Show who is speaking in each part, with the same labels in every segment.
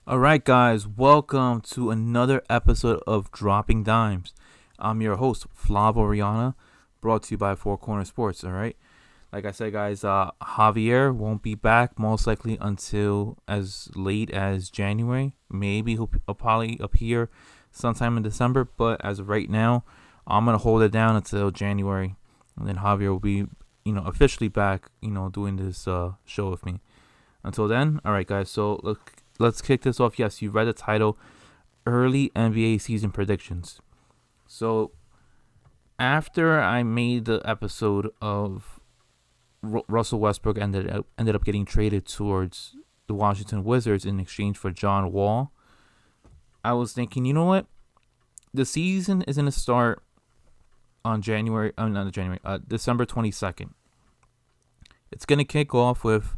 Speaker 1: All right, guys, welcome to another episode of Dropping Dimes. I'm your host, Flav Oriana, brought to you by Four Corner Sports. All right, like I said, guys, Javier won't be back most likely until as late as January. Maybe he'll probably appear sometime in December, but as of right now, I'm gonna hold it down until January, and then Javier will be, officially back, doing this show with me. Until then, all right, guys. So let's kick this off. Yes, you read the title, early NBA season predictions. So after I made the episode of Russell Westbrook ended up getting traded towards the Washington Wizards in exchange for John Wall, I was thinking, you know what? The season is gonna start on January. Not January. December 22nd. It's gonna kick off with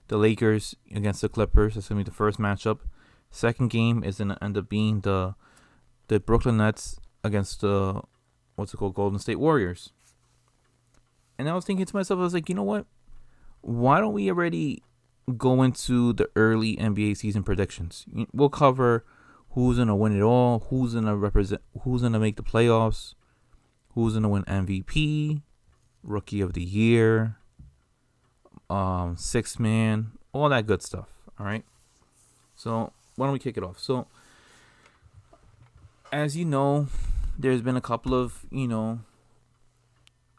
Speaker 1: the Lakers against the Clippers. That's gonna be the first matchup. Second game is gonna end up being the Brooklyn Nets against the Golden State Warriors. And I was thinking to myself, I was like, you know what? Why don't we already go into the early NBA season predictions? We'll cover who's gonna win it all, who's gonna make the playoffs, who's gonna win MVP, Rookie of the Year, six man, all that good stuff. All right. So why don't we kick it off? So as you know, there's been a couple of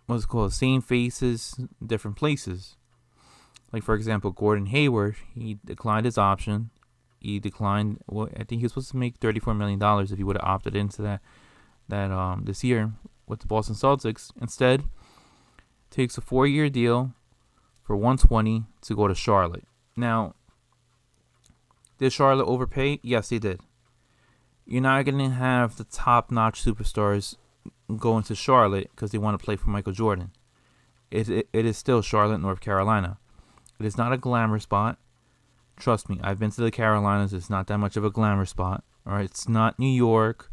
Speaker 1: what's it called same faces, different places. Like for example, Gordon Hayward, he declined his option. He declined. Well, I think he was supposed to make $34 million if he would have opted into that this year with the Boston Celtics. Instead, takes a 4-year deal for 120 to go to Charlotte. Now, did Charlotte overpay? Yes, they did. You're not going to have the top-notch superstars going to Charlotte because they want to play for Michael Jordan. It is still Charlotte, North Carolina. It is not a glamour spot. Trust me, I've been to the Carolinas. It's not that much of a glamour spot. All right, it's not New York.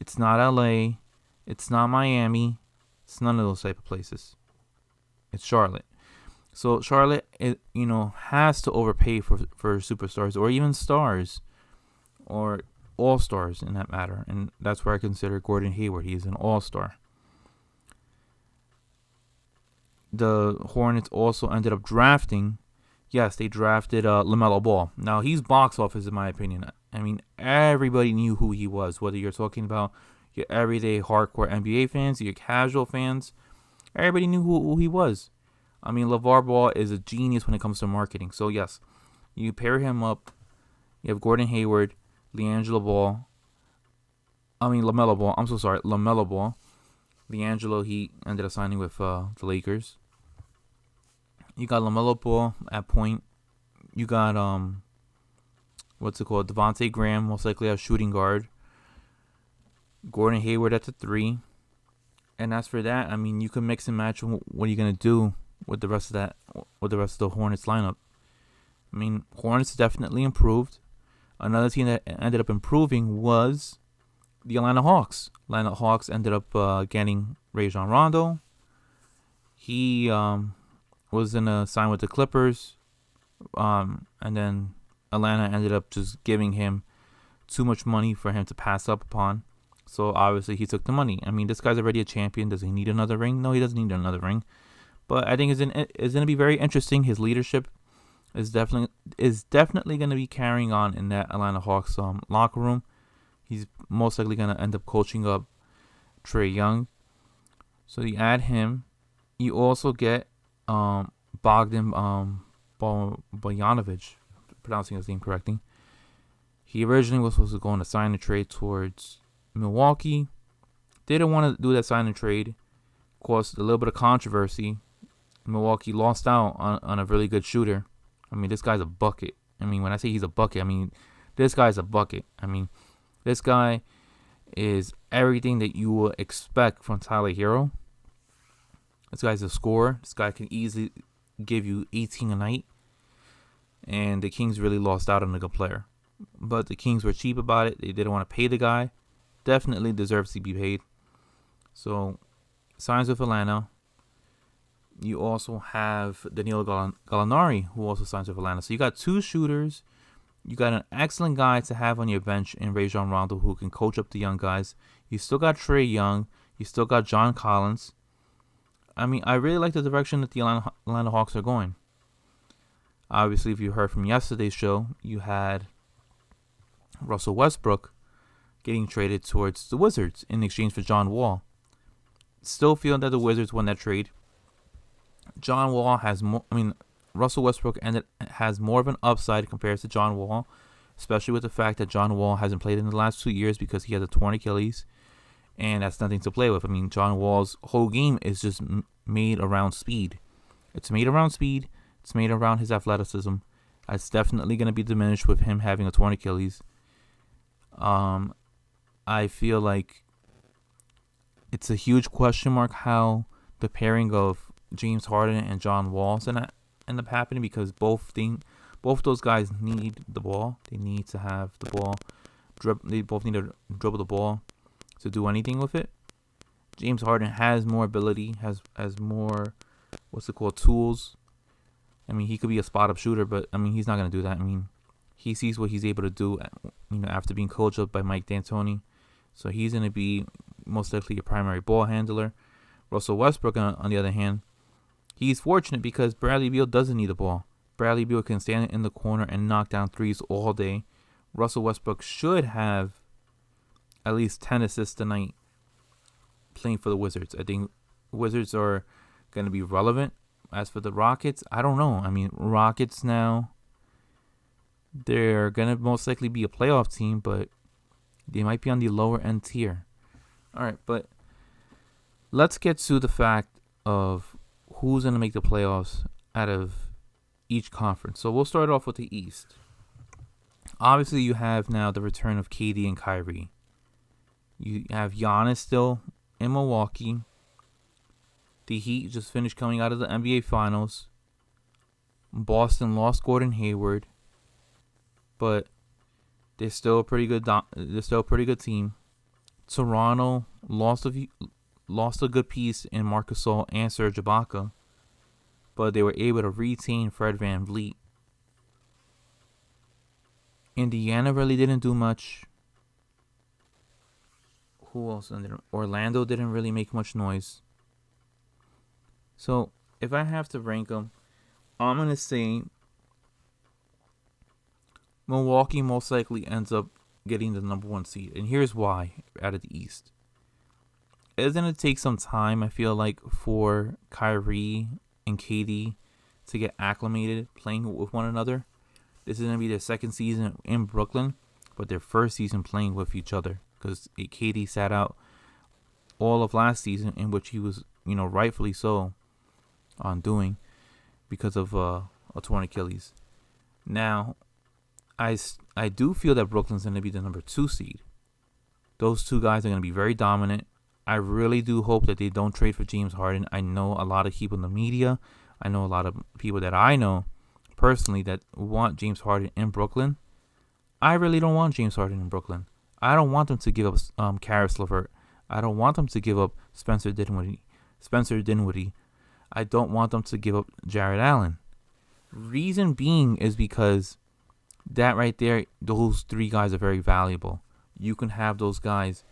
Speaker 1: It's not LA. It's not Miami. It's none of those type of places. It's Charlotte. So Charlotte, has to overpay for superstars or even stars or all stars in that matter, and that's where I consider Gordon Hayward. He is an all star. The Hornets also ended up drafting. Yes, they drafted LaMelo Ball. Now he's box office in my opinion. I mean, everybody knew who he was. Whether you're talking about your everyday hardcore NBA fans, your casual fans, everybody knew who he was. I mean, LeVar Ball is a genius when it comes to marketing. So, yes, you pair him up. You have Gordon Hayward, LaMelo Ball. I'm so sorry, LaMelo Ball. LiAngelo, he ended up signing with the Lakers. You got LaMelo Ball at point. You got, Devontae Graham, most likely a shooting guard. Gordon Hayward at the 3. And as for that, I mean, you can mix and match what are you going to do with the rest of the Hornets lineup. I mean, Hornets definitely improved. Another team that ended up improving was the Atlanta Hawks. Atlanta Hawks ended up getting Rajon Rondo. He was in a sign with the Clippers, and then Atlanta ended up just giving him too much money for him to pass up upon. So obviously he took the money. I mean, this guy's already a champion. Does he need another ring? No, he doesn't need another ring. But I think it's going to be very interesting. His leadership is definitely going to be carrying on in that Atlanta Hawks locker room. He's most likely going to end up coaching up Trae Young. So you add him. You also get Bogdan Bojanovic, pronouncing his name correctly. He originally was supposed to go on a sign and trade towards Milwaukee. Didn't want to do that sign and trade. Caused a little bit of controversy. Milwaukee lost out on a really good shooter. I mean, this guy's a bucket. I mean, when I say he's a bucket, I mean, this guy's a bucket. I mean, this guy is everything that you would expect from Tyler Hero. This guy's a scorer. This guy can easily give you 18 a night. And the Kings really lost out on a good player. But the Kings were cheap about it. They didn't want to pay the guy. Definitely deserves to be paid. So, signs with Atlanta. You also have Danilo Gallinari, who also signs with Atlanta. So you got two shooters. You got an excellent guy to have on your bench in Rajon Rondo who can coach up the young guys. You still got Trae Young. You still got John Collins. I mean, I really like the direction that the Atlanta Hawks are going. Obviously, if you heard from yesterday's show, you had Russell Westbrook getting traded towards the Wizards in exchange for John Wall. Still feel that the Wizards won that trade. John Wall has more. I mean, Russell Westbrook has more of an upside compared to John Wall, especially with the fact that John Wall hasn't played in the last 2 years because he has a torn Achilles, and that's nothing to play with. I mean, John Wall's whole game is just made around speed. It's made around speed. It's made around his athleticism. It's definitely going to be diminished with him having a torn Achilles. I feel like it's a huge question mark how the pairing of James Harden and John Wall end up happening, because both those guys need the ball. They need to have the ball. They both need to dribble the ball to do anything with it. James Harden has more ability, has more tools. I mean, he could be a spot up shooter, but I mean, he's not gonna do that. I mean, he sees what he's able to do, after being coached up by Mike D'Antoni. So he's gonna be most likely a primary ball handler. Russell Westbrook, on the other hand, he's fortunate because Bradley Beal doesn't need the ball. Bradley Beal can stand in the corner and knock down threes all day. Russell Westbrook should have at least 10 assists tonight playing for the Wizards. I think Wizards are going to be relevant. As for the Rockets, I don't know. I mean, Rockets now, they're going to most likely be a playoff team, but they might be on the lower end tier. All right, but let's get to the fact of who's going to make the playoffs out of each conference. So we'll start off with the East. Obviously, you have now the return of KD and Kyrie. You have Giannis still in Milwaukee. The Heat just finished coming out of the NBA Finals. Boston lost Gordon Hayward, but they're still a pretty good. They're still a pretty good team. Toronto lost a good piece in Marc Gasol and Serge Ibaka, but they were able to retain Fred VanVleet. Indiana really didn't do much. Who else? Orlando didn't really make much noise. So, if I have to rank them, I'm going to say Milwaukee most likely ends up getting the number 1 seed. And here's why out of the East. It's going to take some time, I feel like, for Kyrie and KD to get acclimated playing with one another. This is going to be their second season in Brooklyn, but their first season playing with each other, because KD sat out all of last season, in which he was, rightfully so, on doing because of a torn Achilles. Now, I do feel that Brooklyn's going to be the number 2 seed. Those two guys are going to be very dominant. I really do hope that they don't trade for James Harden. I know a lot of people in the media. I know a lot of people that I know personally that want James Harden in Brooklyn. I really don't want James Harden in Brooklyn. I don't want them to give up Caris LeVert. I don't want them to give up Spencer Dinwiddie. I don't want them to give up Jared Allen. Reason being is because that right there, those 3 guys are very valuable. You can have those guys,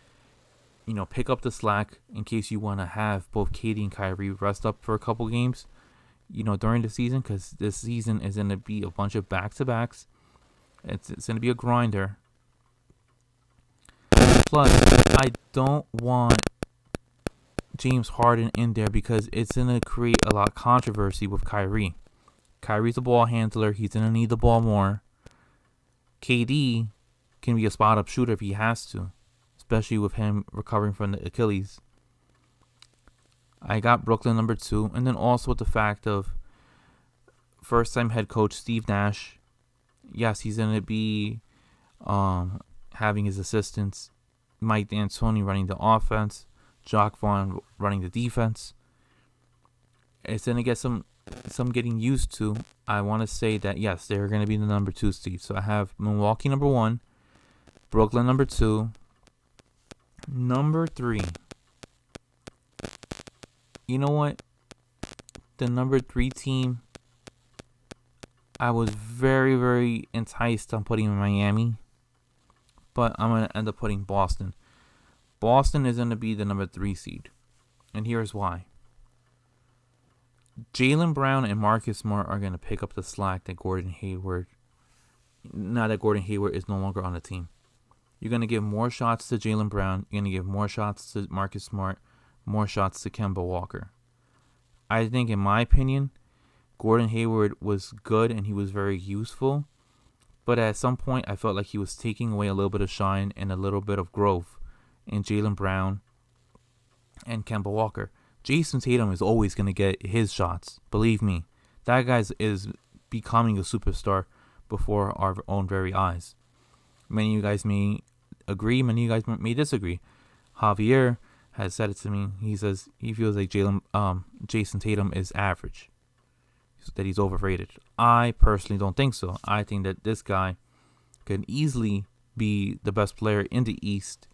Speaker 1: pick up the slack in case you want to have both KD and Kyrie rest up for a couple games, during the season, because this season is going to be a bunch of back-to-backs. It's going to be a grinder. Plus, I don't want James Harden in there because it's going to create a lot of controversy with Kyrie. Kyrie's a ball handler. He's going to need the ball more. KD can be a spot-up shooter if he has to, especially with him recovering from the Achilles. I got Brooklyn number 2, and then also with the fact of first-time head coach Steve Nash. Yes, he's going to be having his assistants, Mike D'Antoni running the offense, Jacque Vaughn running the defense. It's going to get some getting used to. I want to say that, yes, they're going to be the number 2 seed. So I have Milwaukee number 1, Brooklyn number 2, number 3. You know what? The number 3 team, I was very, very enticed on putting Miami, but I'm going to end up putting Boston. Boston is going to be the number 3 seed, and here's why. Jaylen Brown and Marcus Smart are going to pick up the slack that Gordon Hayward, now that Gordon Hayward is no longer on the team. You're going to give more shots to Jaylen Brown. You're going to give more shots to Marcus Smart, more shots to Kemba Walker. I think, in my opinion, Gordon Hayward was good and he was very useful. But at some point, I felt like he was taking away a little bit of shine and a little bit of growth in Jaylen Brown and Kemba Walker. Jason Tatum is always going to get his shots. Believe me, that guy is becoming a superstar before our own very eyes. Many of you guys may agree, many of you guys may disagree. Javier has said it to me. He says he feels like Jason Tatum is average, that he's overrated. I personally don't think so. I think that this guy can easily be the best player in the East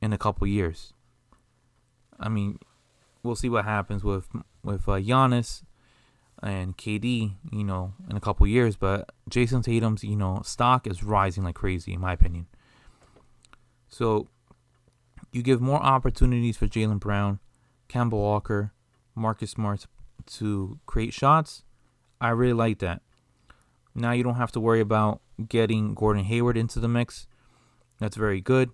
Speaker 1: in a couple years. I mean, we'll see what happens with Giannis and KD, in a couple years. But Jason Tatum's, stock is rising like crazy, in my opinion. So you give more opportunities for Jaylen Brown, Kemba Walker, Marcus Smart to create shots. I really like that. Now you don't have to worry about getting Gordon Hayward into the mix. That's very good.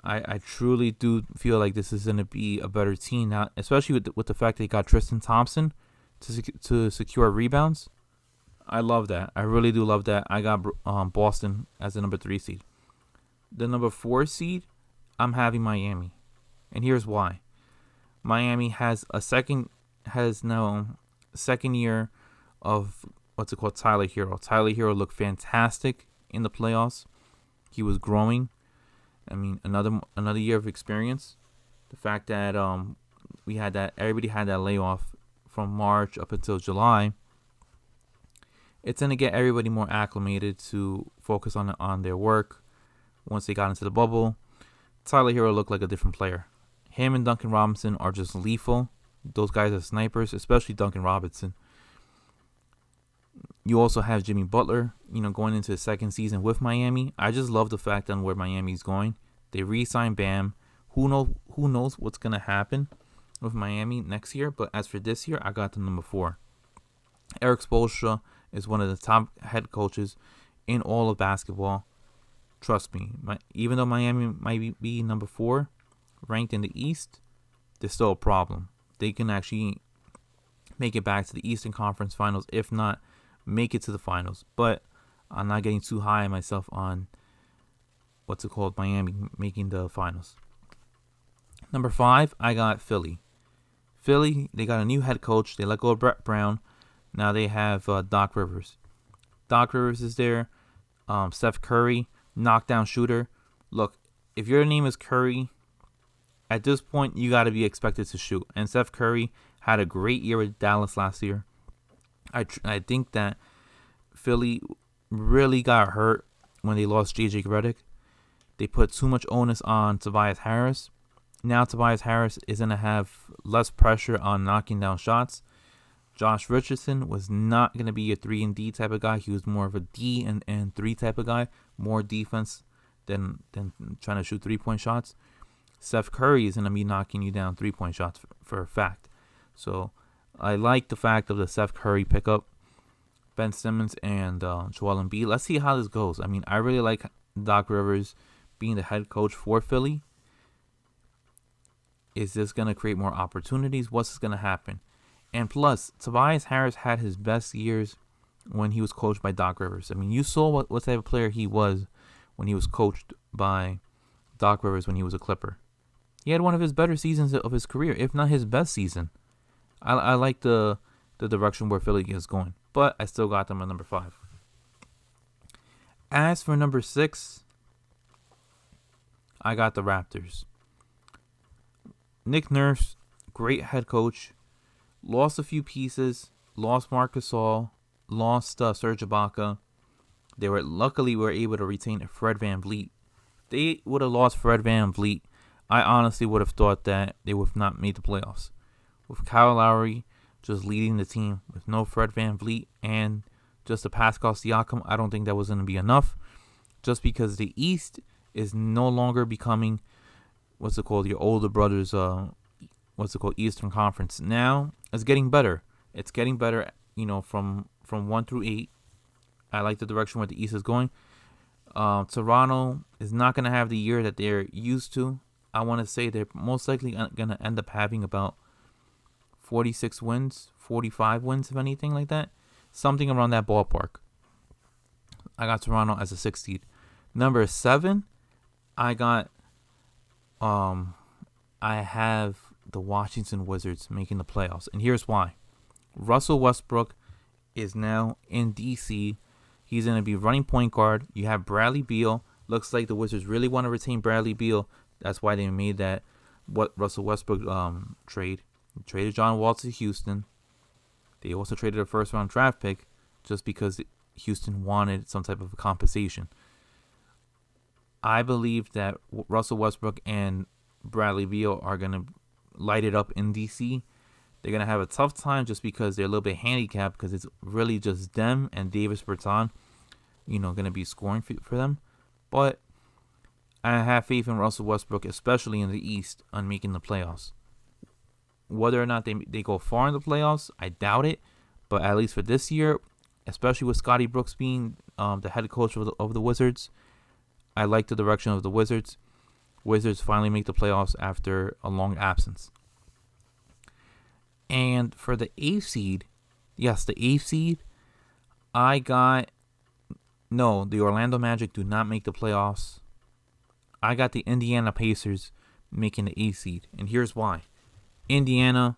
Speaker 1: I truly do feel like this is going to be a better team now, especially with the fact they got Tristan Thompson to secure rebounds. I love that. I really do love that. I got Boston as the number 3 seed. The number 4 seed, I'm having Miami, and here's why. Miami has now second year of Tyler Hero. Tyler Hero looked fantastic in the playoffs. He was growing. I mean, another year of experience. The fact that everybody had that layoff from March up until July, it's gonna get everybody more acclimated to focus on their work. Once they got into the bubble, Tyler Hero looked like a different player. Him and Duncan Robinson are just lethal. Those guys are snipers, especially Duncan Robinson. You also have Jimmy Butler, going into the second season with Miami. I just love the fact on where Miami's going. They re-signed Bam. Who knows what's going to happen with Miami next year. But as for this year, I got the number 4. Erik Spoelstra is one of the top head coaches in all of basketball. Trust me, even though Miami might be number 4 ranked in the East, there's still a problem. They can actually make it back to the Eastern Conference Finals, if not make it to the finals. But I'm not getting too high on myself on Miami making the finals. Number 5, I got Philly. Philly, they got a new head coach. They let go of Brett Brown. Now they have Doc Rivers. Doc Rivers is there. Steph Curry, knockdown shooter. Look, if your name is Curry, at this point you got to be expected to shoot. And Steph Curry had a great year with Dallas last year. I think that Philly really got hurt when they lost J.J. Redick. They put too much onus on Tobias Harris. Now Tobias Harris is going to have less pressure on knocking down shots. Josh Richardson was not going to be a 3-and-D type of guy. He was more of a D and 3 type of guy. More defense than trying to shoot 3-point shots. Steph Curry is going to be knocking you down 3-point shots for a fact. So I like the fact of the Steph Curry pickup, Ben Simmons, and Joel Embiid. Let's see how this goes. I mean, I really like Doc Rivers being the head coach for Philly. Is this going to create more opportunities? What's going to happen? And plus, Tobias Harris had his best years when he was coached by Doc Rivers. I mean, you saw what type of player he was when he was coached by Doc Rivers when he was a Clipper. He had one of his better seasons of his career, if not his best season. I like the direction where Philly is going, but I still got them at number 5. As for number 6, I got the Raptors. Nick Nurse, great head coach, lost a few pieces, lost Marc Gasol, lost Serge Ibaka. They were able to retain Fred VanVleet. They would have lost Fred VanVleet. I honestly would have thought that they would have not made the playoffs. With Kyle Lowry just leading the team with no Fred VanVleet and just to Pascal Siakam. I don't think that was going to be enough, just because the East is no longer becoming your older brothers. Eastern Conference. Now it's getting better. It's getting better. From 1 through 8. I like the direction where the East is going. Toronto is not going to have the year that they're used to. I want to say they're most likely going to end up having about 46 wins, 45 wins, if anything like that. Something around that ballpark. I got Toronto as a 6th seed. Number 7, I have the Washington Wizards making the playoffs. And here's why. Russell Westbrook is now in DC. He's going to be running point guard. You have Bradley Beal. Looks like the Wizards really want to retain Bradley Beal. That's why they made that Russell Westbrook trade. They traded John Wall to Houston. They also traded a first-round draft pick just because Houston wanted some type of compensation. I believe that Russell Westbrook and Bradley Beal are going to light it up in DC. They're going to have a tough time just because they're a little bit handicapped because it's really just them and Davis Bertans, going to be scoring for them. But I have faith in Russell Westbrook, especially in the East, on making the playoffs. Whether or not they go far in the playoffs, I doubt it. But at least for this year, especially with Scotty Brooks being the head coach of the Wizards, I like the direction of the Wizards. Wizards finally make the playoffs after a long absence. And for the 8th seed, the 8th seed, the Orlando Magic do not make the playoffs. I got the Indiana Pacers making the 8th seed. And here's why. Indiana,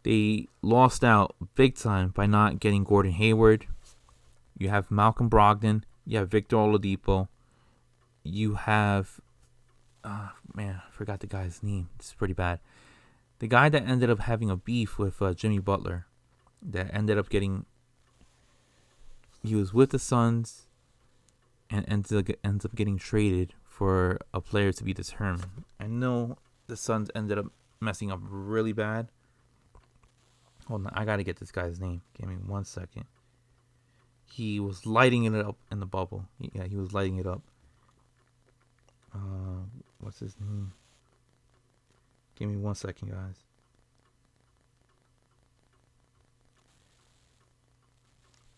Speaker 1: they lost out big time by not getting Gordon Hayward. You have Malcolm Brogdon. You have Victor Oladipo. You have... I forgot the guy's name. It's pretty bad. The guy that ended up having a beef with Jimmy Butler, that ended up getting... He was with the Suns and ends up getting traded for a player to be determined. I know the Suns ended up messing up really bad. Hold on, I gotta get this guy's name. Give me 1 second. He was lighting it up in the bubble. Yeah, he was lighting it up. What's his name? Give me 1 second, guys.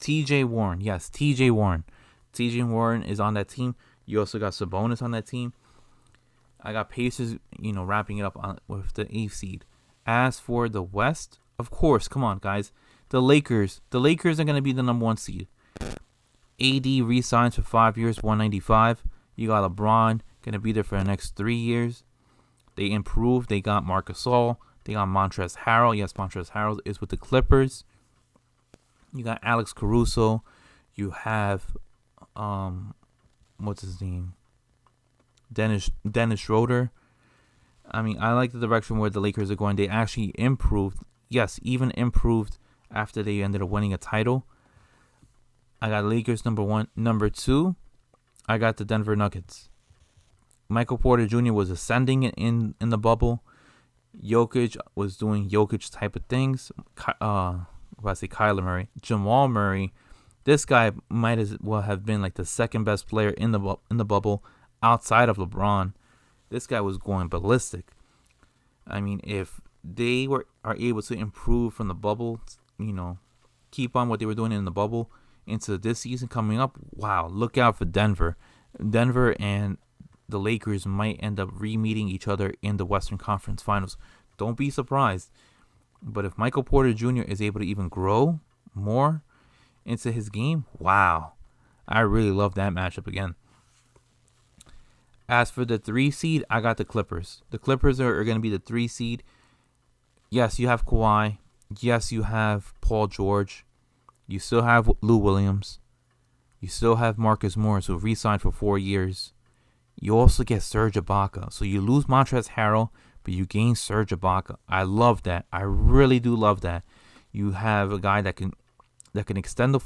Speaker 1: TJ Warren. Yes, TJ Warren. TJ Warren is on that team. You also got Sabonis on that team. I got Pacers, wrapping it up with the 8th seed. As for the West, of course, come on, guys. The Lakers are going to be the number 1 seed. AD re-signs for 5 years, $195. You got LeBron going to be there for the next 3 years. They improved. They got Marc Gasol. They got Montrezl Harrell. Yes, Montrezl Harrell is with the Clippers. You got Alex Caruso. You have, what's his name? Dennis Schroeder. I mean, I like the direction where the Lakers are going. They actually improved. Yes, even improved after they ended up winning a title. I got Lakers number 1. Number 2, I got the Denver Nuggets. Michael Porter Jr. was ascending in the bubble. Jokic was doing Jokic type of things. Kyler Murray. Jamal Murray. This guy might as well have been like the second best player in the bubble outside of LeBron. This guy was going ballistic. I mean, if they are able to improve from the bubble, keep on what they were doing in the bubble into this season coming up, wow, look out for Denver. Denver and the Lakers might end up re-meeting each other in the Western Conference Finals. Don't be surprised. But if Michael Porter Jr. is able to even grow more into his game, wow, I really love that matchup again. As for the 3 seed, I got the Clippers. The Clippers are going to be the 3 seed. Yes, you have Kawhi. Yes, you have Paul George. You still have Lou Williams. You still have Marcus Morris, who re-signed for 4 years. You also get Serge Ibaka. So you lose Montrezl Harrell, but you gain Serge Ibaka. I love that. I really do love that. You have a guy that can extend the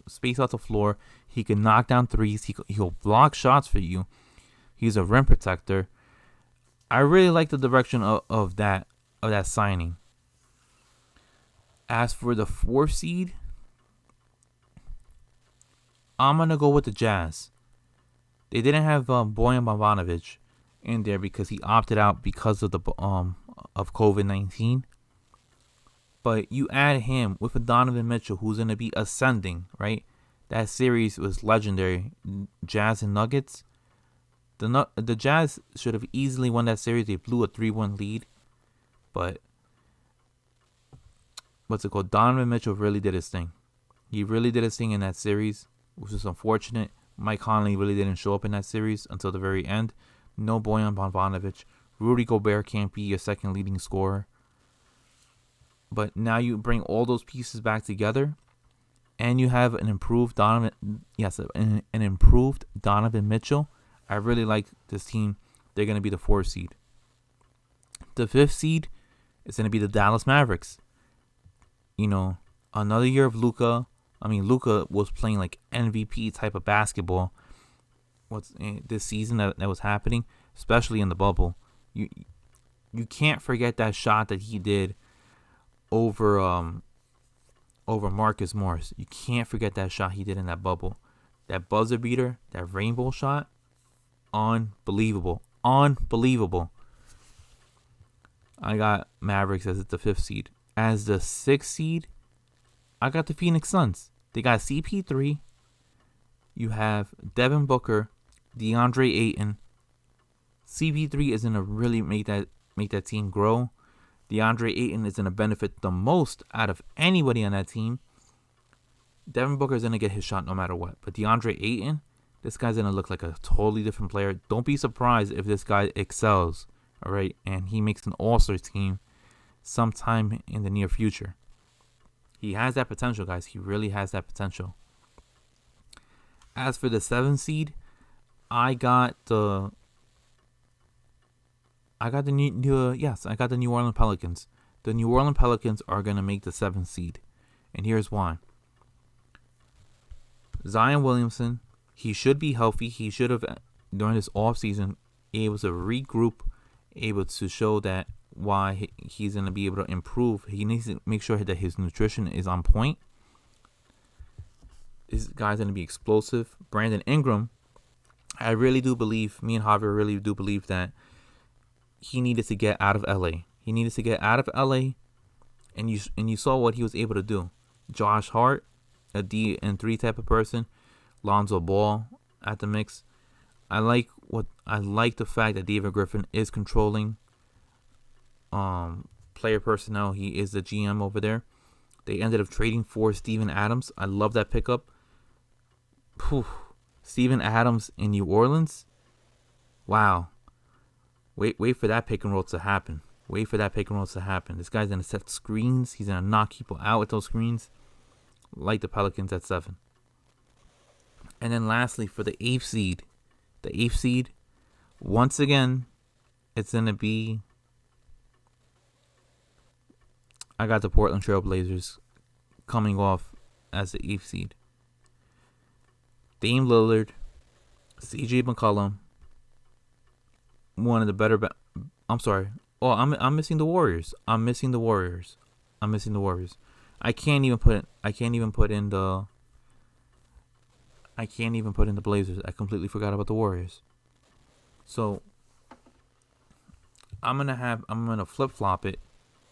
Speaker 1: space out the floor. He can knock down threes. He'll block shots for you. He's a rim protector. I really like the direction of that signing. As for the 4th seed, I'm going to go with the Jazz. They didn't have Bojan Bogdanovic in there because he opted out because of the of COVID-19. But you add him with a Donovan Mitchell who's going to be ascending, right? That series was legendary. Jazz and Nuggets. The Jazz should have easily won that series. They blew a 3-1 lead. But what's it called? Donovan Mitchell really did his thing. He really did his thing in that series, which is unfortunate. Mike Conley really didn't show up in that series until the very end. No Bojan Bogdanovic. Rudy Gobert can't be your second leading scorer. But now you bring all those pieces back together, and you have an improved Donovan. Yes, an improved Donovan Mitchell. I really like this team. They're going to be the 4th seed. The 5th seed is going to be the Dallas Mavericks. You know, another year of Luka. I mean, Luka was playing like MVP type of basketball. This season that was happening, especially in the bubble. You can't forget that shot that he did over Marcus Morris. You can't forget that shot he did in that bubble. That buzzer beater, that rainbow shot, unbelievable. Unbelievable. I got Mavericks as the 5th seed. As the 6th seed, I got the Phoenix Suns. They got CP3. You have Devin Booker, DeAndre Ayton. CP3 is going to really make that team grow. DeAndre Ayton is going to benefit the most out of anybody on that team. Devin Booker is going to get his shot no matter what. But DeAndre Ayton, this guy's going to look like a totally different player. Don't be surprised if this guy excels, all right, and he makes an all-star team sometime in the near future. He has that potential, guys. He really has that potential. As for the 7th seed, I got the New Orleans Pelicans. The New Orleans Pelicans are going to make the 7th seed. And here's why. Zion Williamson, he should be healthy. He should have, during this offseason, able to regroup, able to show that why he's going to be able to improve. He needs to make sure that his nutrition is on point. This guy's going to be explosive. Brandon Ingram, I really do believe, me and Javier really do believe that he needed to get out of LA. He needed to get out of LA, and you saw what he was able to do. Josh Hart, a D&3 type of person. Lonzo Ball at the mix. I like the fact that David Griffin is controlling player personnel. He is the GM over there. They ended up trading for Steven Adams. I love that pickup. Steven Adams in New Orleans. Wow. Wait for that pick and roll to happen. This guy's going to set screens. He's going to knock people out with those screens. Like the Pelicans at 7. And then lastly, for the 8th seed. The 8th seed, once again, it's going to be... I got the Portland Trail Blazers coming off as the 8th seed. Dame Lillard, CJ McCollum, one of the better... I'm sorry. Oh, I'm missing the Warriors. I can't even put in the Blazers. I completely forgot about the Warriors. So I'm gonna flip flop it.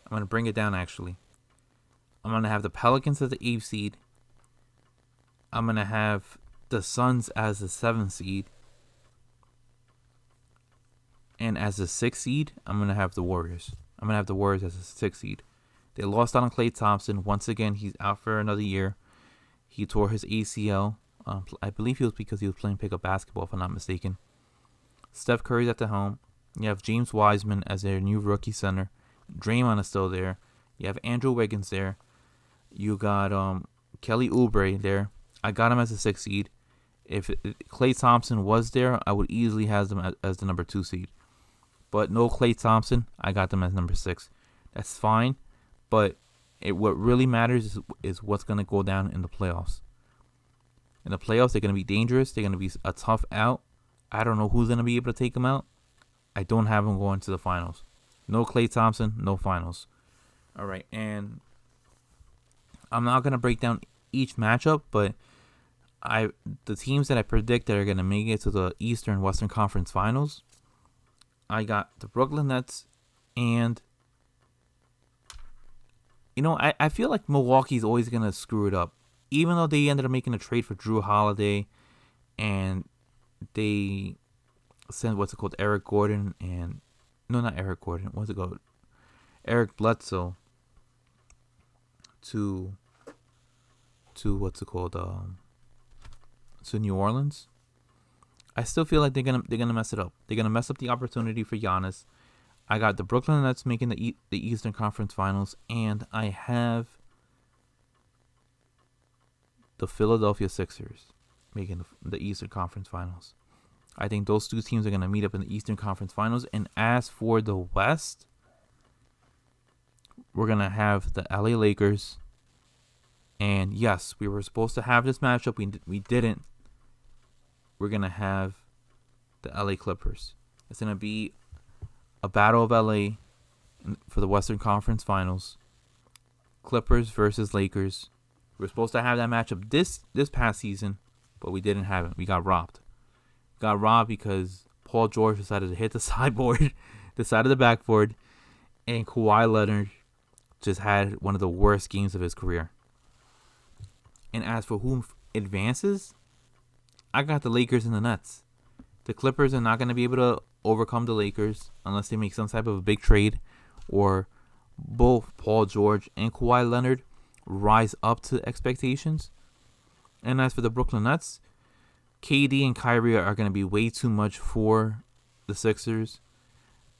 Speaker 1: I'm gonna bring it down actually. I'm gonna have the Pelicans as the 8th seed. I'm gonna have the Suns as the 7th seed. And as the 6th seed, I'm gonna have the Warriors. I'm gonna have the Warriors as the 6th seed. They lost out on Klay Thompson. Once again, he's out for another year. He tore his ACL. I believe it was because he was playing pickup basketball, if I'm not mistaken. Steph Curry's at the helm. You have James Wiseman as their new rookie center. Draymond is still there. You have Andrew Wiggins there. You got Kelly Oubre there. I got him as a 6th seed. If Klay Thompson was there, I would easily have them as the number 2 seed. But no Klay Thompson, I got them as number 6. That's fine. But what really matters is what's going to go down in the playoffs. In the playoffs, they're going to be dangerous. They're going to be a tough out. I don't know who's going to be able to take them out. I don't have them going to the finals. No Klay Thompson, no finals. All right, and I'm not going to break down each matchup, but the teams that I predict that are gonna make it to the Eastern Western Conference Finals, I got the Brooklyn Nets, and I feel like Milwaukee's always gonna screw it up, even though they ended up making a trade for Drew Holiday, and they sent Eric Gordon and no, not Eric Gordon. What's it called? Eric Bledsoe to to New Orleans. I still feel like they're gonna mess it up. They're gonna mess up the opportunity for Giannis. I got the Brooklyn Nets making the Eastern Conference Finals, and I have the Philadelphia Sixers making the Eastern Conference Finals. I think those two teams are going to meet up in the Eastern Conference Finals. And as for the West, we're going to have the LA Lakers. And yes, we were supposed to have this matchup. We didn't. We're going to have the LA Clippers. It's going to be a battle of LA for the Western Conference Finals. Clippers versus Lakers. We were supposed to have that matchup this past season, but we didn't have it. We got robbed. Got robbed because Paul George decided to hit the sideboard, the side of the backboard, and Kawhi Leonard just had one of the worst games of his career. And as for whom advances, I got the Lakers and the Nets. The Clippers are not going to be able to overcome the Lakers unless they make some type of a big trade, or both Paul George and Kawhi Leonard rise up to expectations. And as for the Brooklyn Nets, KD and Kyrie are going to be way too much for the Sixers.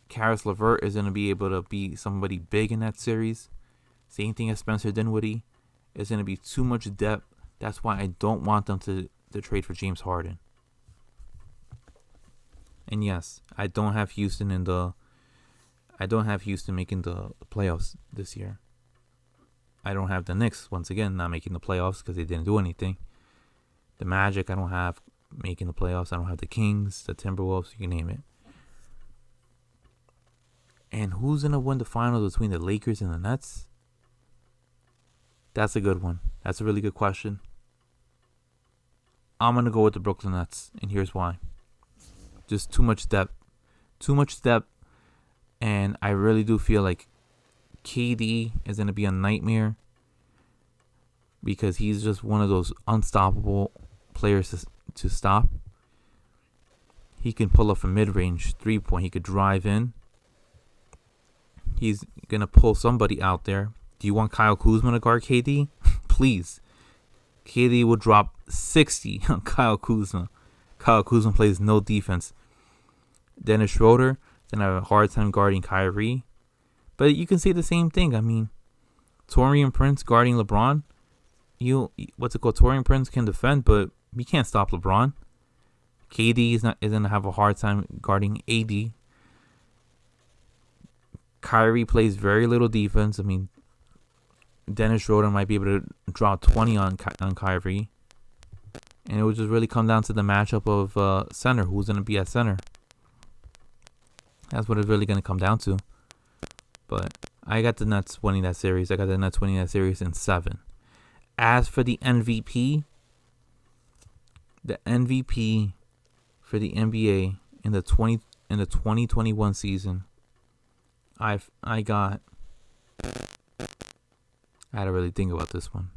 Speaker 1: Karis LeVert is going to be able to be somebody big in that series. Same thing as Spencer Dinwiddie. It's going to be too much depth. That's why I don't want them to trade for James Harden. And yes, I don't have Houston making the playoffs this year. I don't have the Knicks, once again, not making the playoffs because they didn't do anything. The Magic, I don't have making the playoffs. I don't have the Kings, the Timberwolves, you can name it. And who's going to win the finals between the Lakers and the Nets? That's a good one. That's a really good question. I'm going to go with the Brooklyn Nets, and here's why. Just too much depth. And I really do feel like KD is going to be a nightmare because he's just one of those unstoppable players to stop. He can pull off a mid-range 3-point. He could drive in. He's going to pull somebody out there. Do you want Kyle Kuzma to guard KD? Please. KD will drop 60 on Kyle Kuzma. Kyle Kuzma plays no defense. Dennis Schroeder then have a hard time guarding Kyrie. But you can say the same thing. I mean, Taurean Prince guarding LeBron. Taurean Prince can defend, but he can't stop LeBron. KD is gonna have a hard time guarding AD. Kyrie plays very little defense. I mean, Dennis Schroeder might be able to drop 20 on Kyrie. And it would just really come down to the matchup of center. Who's going to be at center? That's what it's really going to come down to. But I got the Nets winning that series. In 7. As for the MVP for the NBA in the 2021 season, I had to really think about this one.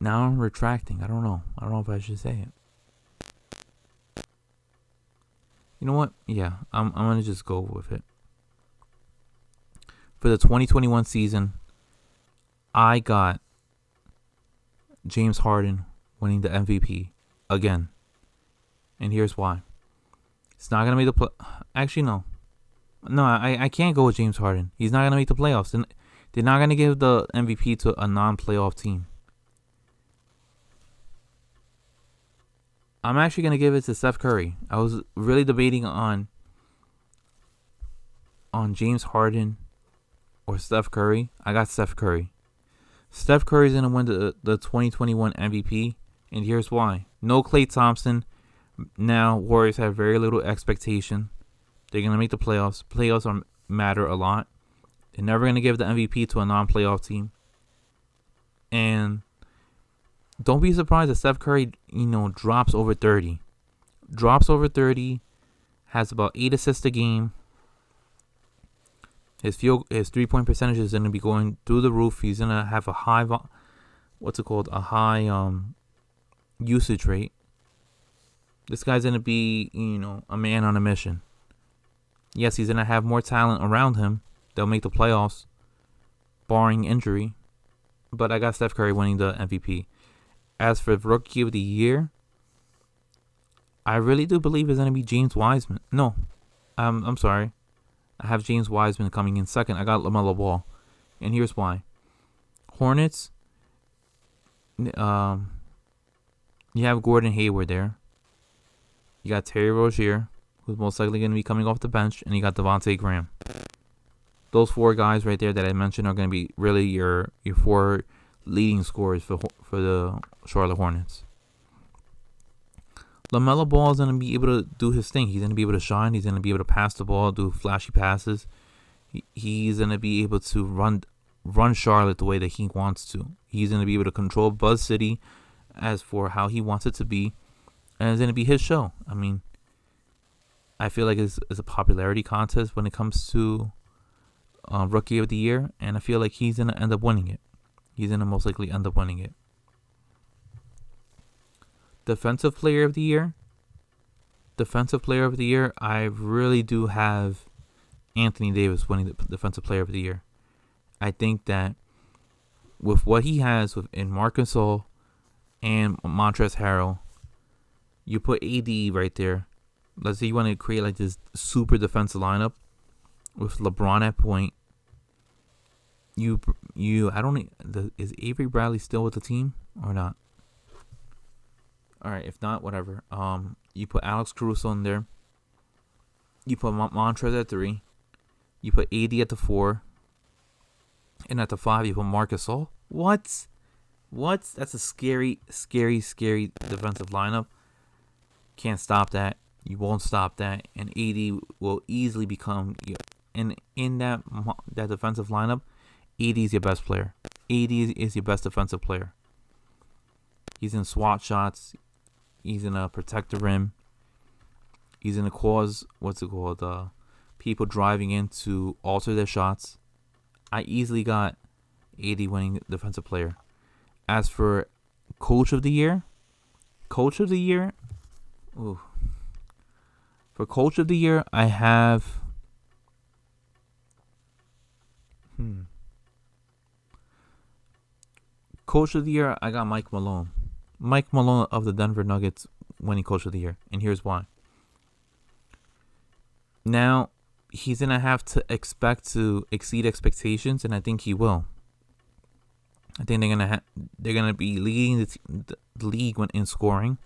Speaker 1: Now I'm retracting. I don't know if I should say it. You know what? Yeah, I'm gonna just go with it. For the 2021 season, I got James Harden winning the MVP again. And here's why. It's not gonna make the Actually, no. No, I can't go with James Harden. He's not gonna make the playoffs. And they're not gonna give the MVP to a non-playoff team. I'm actually going to give it to Steph Curry. I was really debating on James Harden or Steph Curry. I got Steph Curry. Steph Curry's going to win the 2021 MVP, and here's why. No Klay Thompson. Now, Warriors have very little expectation. They're going to make the playoffs. Playoffs matter a lot. They're never going to give the MVP to a non-playoff team. And don't be surprised if Steph Curry, drops over 30. Drops over 30, has about 8 assists a game. His 3-point percentage is going to be going through the roof. He's going to have a high, a high usage rate. This guy's going to be, a man on a mission. Yes, he's going to have more talent around him. They'll make the playoffs, barring injury. But I got Steph Curry winning the MVP. As for Rookie of the Year, I really do believe it's going to be James Wiseman. No, I'm sorry. I have James Wiseman coming in second. I got LaMelo Ball. And here's why. Hornets, you have Gordon Hayward there. You got Terry Rozier, who's most likely going to be coming off the bench. And you got Devontae Graham. Those 4 guys right there that I mentioned are going to be really your 4 leading scorers for the Charlotte Hornets. LaMelo Ball is going to be able to do his thing. He's going to be able to shine. He's going to be able to pass the ball, do flashy passes. He's going to be able to run Charlotte the way that he wants to. He's going to be able to control Buzz City as for how he wants it to be. And it's going to be his show. I mean, I feel like it's a popularity contest when it comes to Rookie of the Year. And I feel like he's going to end up winning it. He's going to most likely end up winning it. Defensive Player of the Year. Defensive Player of the Year, I really do have Anthony Davis winning the Defensive Player of the Year. I think that with what he has in Marc Gasol and Montrezl Harrell, you put AD right there. Let's say you want to create like this super defensive lineup with LeBron at point. Is Avery Bradley still with the team or not? All right, if not, whatever. You put Alex Caruso in there. You put Montrezl at 3. You put AD at the 4. And at the 5, you put Marc Gasol. What? That's a scary, scary, scary defensive lineup. Can't stop that. You won't stop that. And AD will easily become in that defensive lineup. AD is your best player. AD is your best defensive player. He's in SWAT shots. He's going to protect the rim. He's going to cause, people driving in to alter their shots. I easily got AD winning defensive player. As for Coach of the Year, for Coach of the Year, I have Coach of the Year, I got Mike Malone. Mike Malone of the Denver Nuggets winning Coach of the Year. And here's why. Now, he's going to have to expect to exceed expectations, and I think he will. I think they're gonna be leading the league in scoring.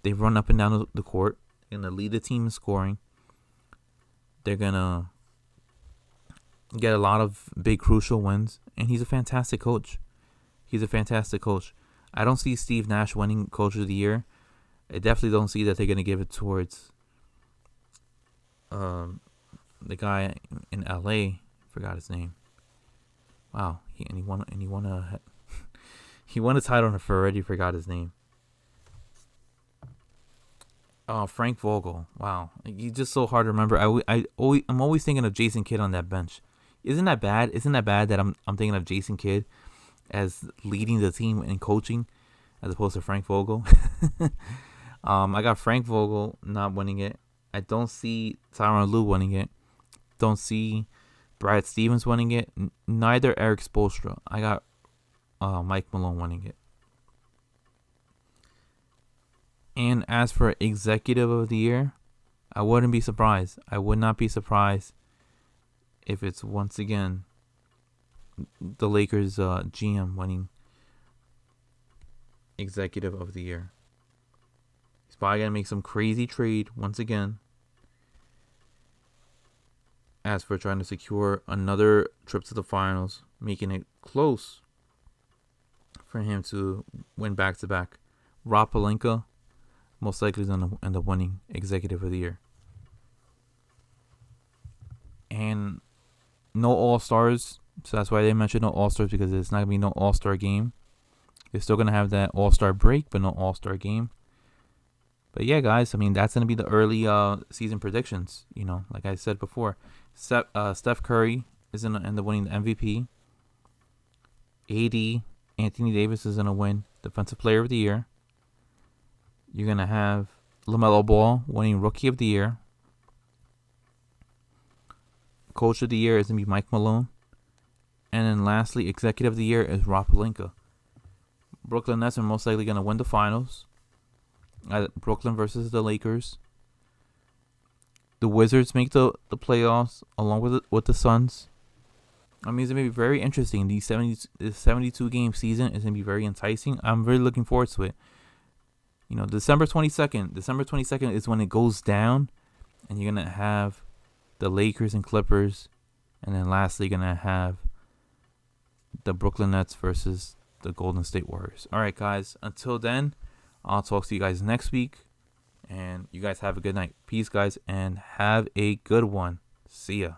Speaker 1: They run up and down the court. They're going to lead the team in scoring. They're going to get a lot of big, crucial wins. And he's a fantastic coach. I don't see Steve Nash winning Coach of the Year. I definitely don't see that they're going to give it towards the guy in LA. Forgot his name. Wow, he won a he won a title and I already forgot his name. Frank Vogel. Wow, he's just so hard to remember. I'm always thinking of Jason Kidd on that bench. Isn't that bad? That I'm thinking of Jason Kidd as leading the team and coaching as opposed to Frank Vogel? I got Frank Vogel not winning it. I don't see Tyronn Lue winning it. Don't see Brad Stevens winning it. Neither Eric Spoelstra. I got Mike Malone winning it. And as for Executive of the Year, I wouldn't be surprised. I would not be surprised if it's once again the Lakers GM winning Executive of the Year. He's probably going to make some crazy trade once again as for trying to secure another trip to the finals, making it close for him to win back-to-back. Rob Pelinka most likely is going to end up winning Executive of the Year. And no All-Stars So that's why they mentioned no All-Stars, because there's not going to be no All-Star game. They're still going to have that All-Star break, but no All-Star game. But yeah, guys, I mean, that's going to be the early season predictions. Like I said before, Steph Curry is going to end up winning the MVP. AD, Anthony Davis, is going to win Defensive Player of the Year. You're going to have LaMelo Ball winning Rookie of the Year. Coach of the Year is going to be Mike Malone. And then lastly, Executive of the Year is Rob Pelinka. Brooklyn Nets are most likely going to win the finals. Brooklyn versus the Lakers. The Wizards make the playoffs along with the Suns. I mean, it's going to be very interesting. The 72 game season is going to be very enticing. I'm really looking forward to it. December 22nd is when it goes down, and you're going to have the Lakers and Clippers, and then lastly, you're going to have the Brooklyn Nets versus the Golden State Warriors. All right, guys. Until then, I'll talk to you guys next week, and you guys have a good night. Peace, guys, and have a good one. See ya.